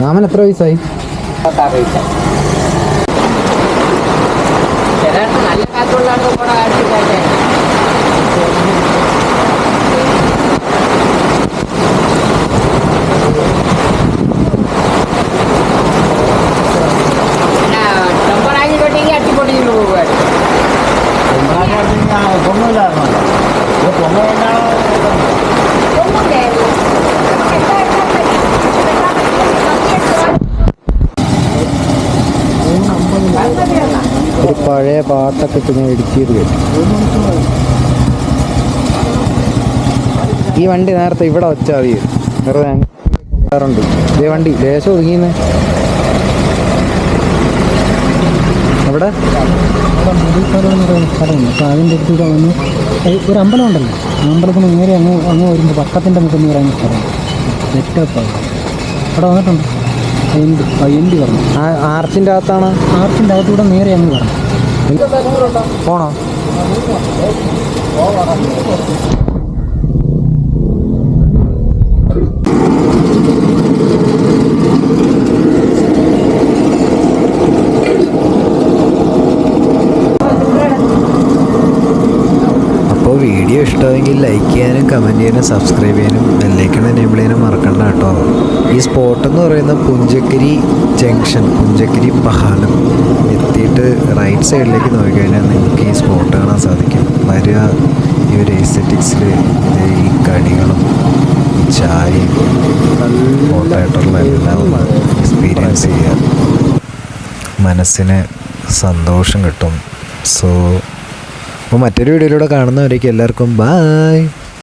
മാമൻ എത്ര വയസ്സായി? നല്ല കാറ്റുള്ളതാണ് കൂടെ കാട്ടിക്കാട്ടെ. ടെമ്പറാക്കി കെട്ടിങ്ങി അട്ടിപ്പൊട്ടിങ്ങിട്ട് പോകുവാണ്. ഒരു പഴയ പാട്ടൊക്കെ ഇട്ട് ഞാൻ ഇടുക്കിയത് കേട്ടു. ഈ വണ്ടി നേരത്തെ ഇവിടെ വെച്ചാൽ മതി, വെറുതെ ണ്ട്. ഇതേ വണ്ടി ലേശം ഒതുങ്ങിയെന്ന്. അവിടെ മുടിക്കാരെന്ന് പറയുന്ന സ്ഥലമുണ്ട്. അപ്പോൾ അതിൻ്റെ അടുത്തൂടെ വന്ന് ഒരു അമ്പലം ഉണ്ടല്ലോ, അമ്പലത്തിന് നേരെ അങ്ങ് വരുമ്പോൾ പക്കത്തിൻ്റെ മുഖം എന്ന് പറയുന്ന സ്ഥലം നെറ്റപ്പാണ്. അവിടെ വന്നിട്ടുണ്ട്. എൻഡി പറഞ്ഞു. ആർച്ചിൻ്റെ അകത്താണ്. ആർച്ചിൻ്റെ അകത്തൂടെ നേരെ അങ്ങ് പറഞ്ഞു. പോണോ? അപ്പോൾ വീഡിയോ ഇഷ്ടമെങ്കിൽ ലൈക്ക് ചെയ്യാനും കമൻറ്റ് ചെയ്യാനും സബ്സ്ക്രൈബ് ചെയ്യാനും ബെല്ലൈക്കൺ എനേബിൾ ചെയ്യാനും മറക്കണ്ട കേട്ടോ. ഈ സ്പോട്ട് എന്ന് പറയുന്നത് പുഞ്ചക്കരി ജംഗ്ഷൻ, പുഞ്ചക്കരി പാലം എത്തിയിട്ട് റൈറ്റ് സൈഡിലേക്ക് നോക്കിക്കഴിഞ്ഞാൽ നിങ്ങൾക്ക് ഈ സ്പോട്ട് കാണാൻ സാധിക്കും. വരിക, ഈ ഒരു എസ്തെറ്റിക്സിൽ ഈ കടികളും ചായയും സ്പോട്ടായിട്ടുള്ള എല്ലാം ഒന്ന് എക്സ്പീരിയൻസ് ചെയ്യുക. മനസ്സിന് സന്തോഷം കിട്ടും. സോ അപ്പോൾ മറ്റൊരു വീഡിയോയിലൂടെ കാണുന്നവരേക്കും എല്ലാവർക്കും ബായ്.